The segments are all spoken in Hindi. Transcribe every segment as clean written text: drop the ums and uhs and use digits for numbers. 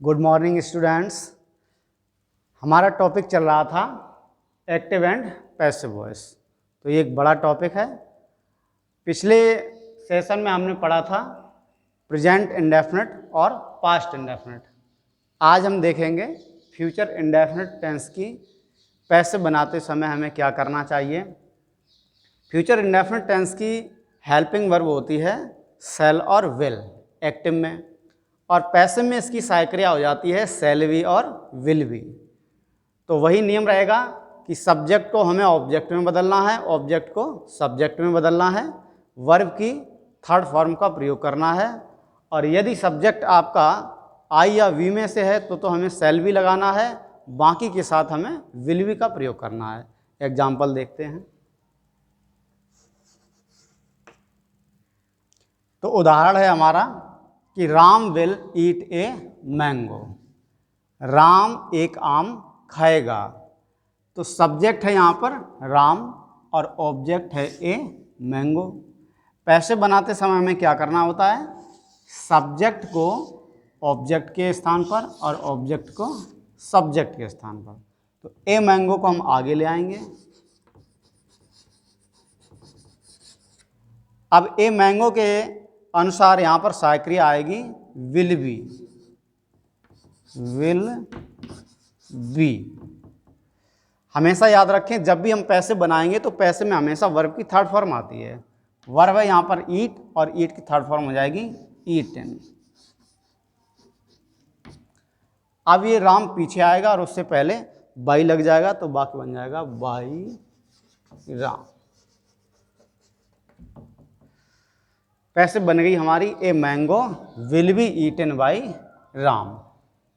Good morning students. हमारा टॉपिक चल रहा था एक्टिव एंड पैसिव वॉइस। तो ये एक बड़ा टॉपिक है। पिछले सेशन में हमने पढ़ा था प्रेजेंट इंडेफिनिट और पास्ट इंडेफिनिट। आज हम देखेंगे फ्यूचर इंडेफिनिट टेंस की पैसिव बनाते समय हमें क्या करना चाहिए। फ्यूचर इंडेफिनिट टेंस की हेल्पिंग वर्ब होती है शैल और विल एक्टिव में, और पैसिव में इसकी सहायक्रिया हो जाती है शैल बी और विल बी। तो वही नियम रहेगा कि सब्जेक्ट को हमें ऑब्जेक्ट में बदलना है, ऑब्जेक्ट को सब्जेक्ट में बदलना है, वर्ब की थर्ड फॉर्म का प्रयोग करना है, और यदि सब्जेक्ट आपका आई या वी में से है तो हमें शैल बी लगाना है, बाकी के साथ हमें विल बी का प्रयोग करना है। एग्जाम्पल देखते हैं। तो उदाहरण है हमारा कि Ram will eat a mango. Ram एक आम खाएगा। तो सब्जेक्ट है यहाँ पर राम और ऑब्जेक्ट है ए मैंगो। पैसिव बनाते समय हमें क्या करना होता है, सब्जेक्ट को ऑब्जेक्ट के स्थान पर और ऑब्जेक्ट को सब्जेक्ट के स्थान पर। तो ए मैंगो को हम आगे ले आएंगे। अब ए मैंगो के अनुसार यहाँ पर सहायक्रिया आएगी विल बी। विल बी हमेशा याद रखें, जब भी हम पैसिव बनाएंगे तो पैसिव में हमेशा वर्ब की थर्ड फॉर्म आती है। वर्ब है यहाँ पर ईट और ईट की थर्ड फॉर्म हो जाएगी ईटन। अब ये राम पीछे आएगा और उससे पहले बाई लग जाएगा, तो वाक्य बन जाएगा बाई राम। पैसिव बन गई हमारी a mango will be eaten by Ram.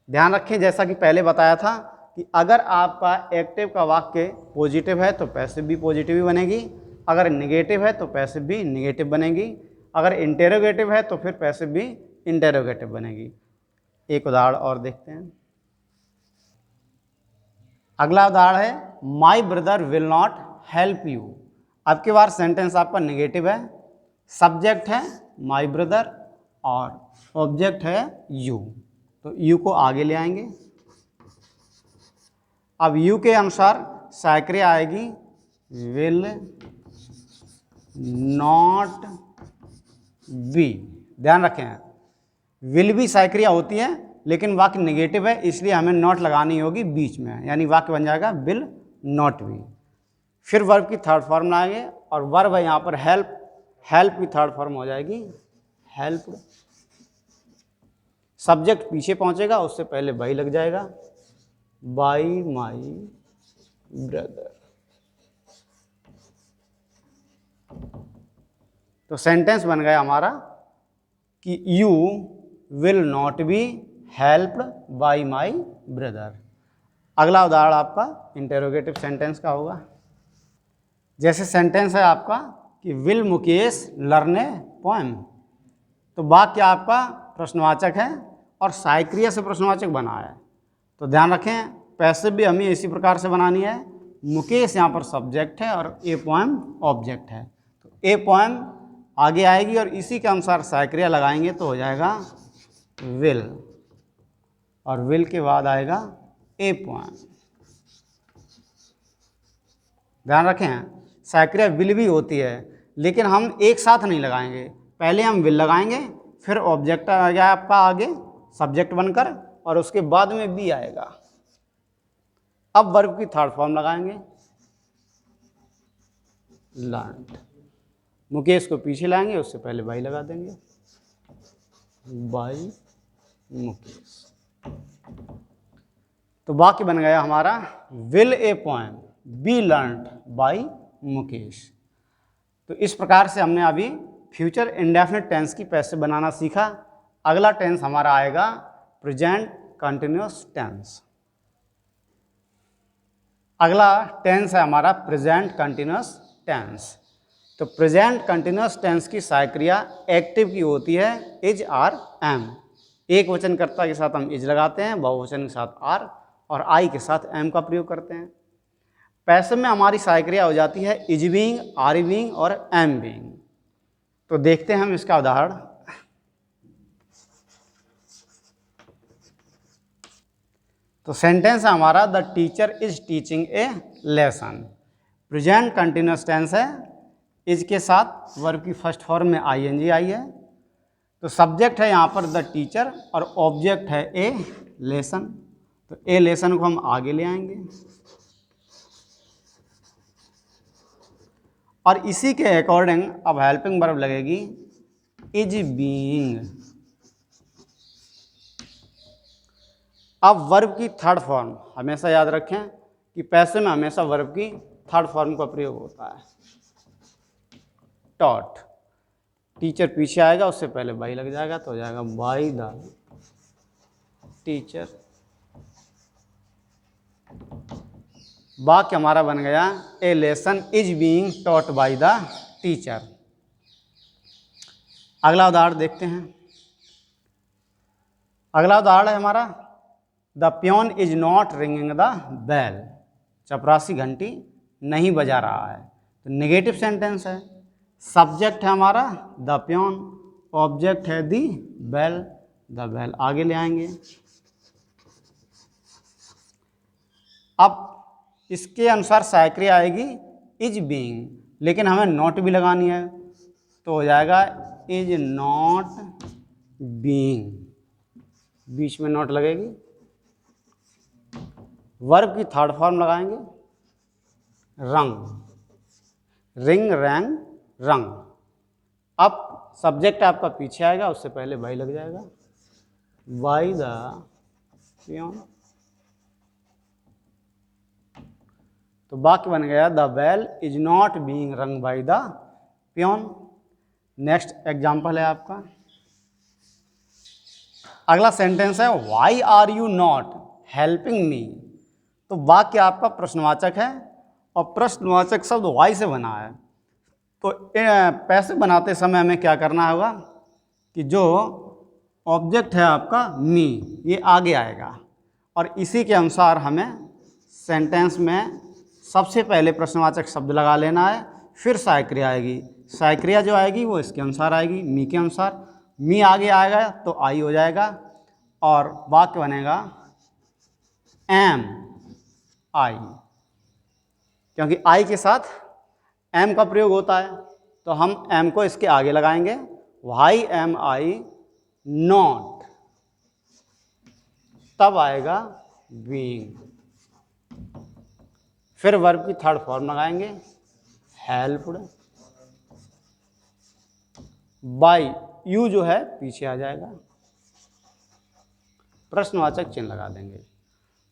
ध्यान रखें, जैसा कि पहले बताया था कि अगर आपका एक्टिव का वाक्य पॉजिटिव है तो पैसिव भी पॉजिटिव ही बनेगी, अगर नेगेटिव है तो पैसिव भी नेगेटिव बनेगी, अगर इंटेरोगेटिव है तो फिर पैसिव भी इंटेरोगेटिव बनेगी। एक उदाहरण और देखते हैं। अगला उदाहरण है my brother will not help you. अब की बार सेंटेंस आपका नेगेटिव है, सब्जेक्ट है माई ब्रदर और ऑब्जेक्ट है यू। तो यू को आगे ले आएंगे। अब यू के अनुसार सहायक्रिया आएगी विल नॉट बी। ध्यान रखें, विल बी सहायक्रिया होती है लेकिन वाक्य नेगेटिव है, इसलिए हमें नॉट लगानी होगी बीच में, यानी वाक्य बन जाएगा विल नॉट बी। फिर वर्ब की थर्ड फॉर्म लाएंगे और वर्ब है यहाँ पर हेल्प। हेल्प की थर्ड फॉर्म हो जाएगी हेल्प। सब्जेक्ट पीछे पहुंचेगा, उससे पहले बाई लग जाएगा बाई माई ब्रदर। तो सेंटेंस बन गया हमारा कि you will not be helped by my brother. अगला उदाहरण आपका इंटेरोगेटिव सेंटेंस का होगा। जैसे सेंटेंस है आपका कि will Mukesh learn a poem. तो वाक्य आपका प्रश्नवाचक है और सहायक्रिया से प्रश्नवाचक बना है। तो ध्यान रखें, पैसिव भी हमें इसी प्रकार से बनानी है। मुकेश यहाँ पर सब्जेक्ट है और ए पोएम ऑब्जेक्ट है। तो ए पोएम आगे आएगी और इसी के अनुसार सहायक्रिया लगाएंगे तो हो जाएगा विल, और विल के बाद आएगा ए पोएम। ध्यान रखें, सहायक्रिया विल भी होती है लेकिन हम एक साथ नहीं लगाएंगे। पहले हम विल लगाएंगे, फिर ऑब्जेक्ट आ गया आपका आगे सब्जेक्ट बनकर, और उसके बाद में बी आएगा। अब वर्ब की थर्ड फॉर्म लगाएंगे लर्न्ड। मुकेश को पीछे लाएंगे, उससे पहले बाई लगा देंगे बाई मुकेश। तो वाक्य बन गया हमारा will a poem be learned by Mukesh. तो इस प्रकार से हमने अभी फ्यूचर इंडेफिनिट टेंस की पैसिव बनाना सीखा। अगला टेंस हमारा आएगा प्रेजेंट कंटिन्यूअस टेंस। अगला टेंस है हमारा प्रेजेंट कंटिन्यूअस टेंस। तो प्रेजेंट कंटिन्यूअस टेंस की सहायक्रिया एक्टिव की होती है इज आर एम। एक वचनकर्ता के साथ हम इज लगाते हैं, बहुवचन के साथ आर, और आई के साथ एम का प्रयोग करते हैं। पैसिव में हमारी सहायक्रिया हो जाती है इज बीइंग, आर बीइंग और एम बीइंग। तो देखते हैं हम इसका उदाहरण। तो सेंटेंस है हमारा the teacher is teaching a lesson. Present continuous tense है, इज के साथ वर्ब की फर्स्ट फॉर्म में आईएनजी आई है। तो सब्जेक्ट है यहाँ पर द टीचर और ऑब्जेक्ट है ए लेसन। तो ए लेसन को हम आगे ले आएंगे और इसी के अकॉर्डिंग अब हेल्पिंग वर्ब लगेगी इज बीइंग। अब वर्ब की थर्ड फॉर्म हमेशा याद रखें कि पैसे में हमेशा वर्ब की थर्ड फॉर्म का प्रयोग होता है, टॉट। टीचर पीछे आएगा, उससे पहले बाई लग जाएगा तो हो जाएगा बाई द टीचर। वाक्य हमारा बन गया a lesson is being taught by the teacher. अगला उदाहरण देखते हैं। अगला उदाहरण है हमारा the peon is not ringing the bell. चपरासी घंटी नहीं बजा रहा है। तो नेगेटिव सेंटेंस है, सब्जेक्ट है हमारा द प्योन, ऑब्जेक्ट है दी बेल, द बेल आगे ले आएंगे। अब इसके अनुसार साइक्रिया आएगी इज बीइंग, लेकिन हमें नॉट भी लगानी है तो हो जाएगा इज नॉट बीइंग, बीच में नॉट लगेगी। वर्ब की थर्ड फॉर्म लगाएंगे रंग, रिंग रैंग रंग। अब सब्जेक्ट आपका पीछे आएगा, उससे पहले बाई लग जाएगा बाई द प्योन। तो वाक्य बन गया the bell is not being rung by the peon. Next example है आपका, अगला सेंटेंस है why are you not helping me. तो वाक्य आपका प्रश्नवाचक है और प्रश्नवाचक शब्द व्हाई से बना है। तो पैसे बनाते समय हमें क्या करना होगा कि जो ऑब्जेक्ट है आपका मी, ये आगे आएगा और इसी के अनुसार हमें सेंटेंस में सबसे पहले प्रश्नवाचक शब्द लगा लेना है, फिर साइक्रिया आएगी। साइक्रिया जो आएगी वो इसके अनुसार आएगी, मी के अनुसार। मी आगे आएगा तो आई हो जाएगा और वाक्य बनेगा एम आई, क्योंकि आई के साथ एम का प्रयोग होता है तो हम एम को इसके आगे लगाएंगे। व्हाई एम आई नॉट, तब आएगा बीइंग। फिर वर्ब की थर्ड फॉर्म लगाएंगे हेल्प्ड बाय, यू जो है पीछे आ जाएगा, प्रश्नवाचक चिन्ह लगा देंगे।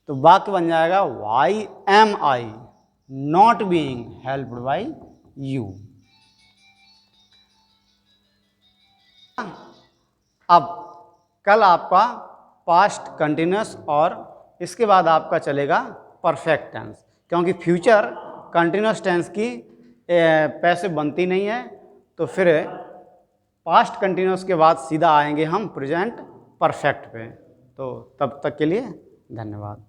तो वाक्य बन जाएगा why am I not being helped bye you. अब कल आपका पास्ट कंटिन्यूस और इसके बाद आपका चलेगा परफेक्ट टेंस, क्योंकि फ्यूचर कंटिन्यूस टेंस की पैसे बनती नहीं है। तो फिर पास्ट कंटिन्यूस के बाद सीधा आएंगे हम प्रेजेंट परफेक्ट पे। तो तब तक के लिए धन्यवाद।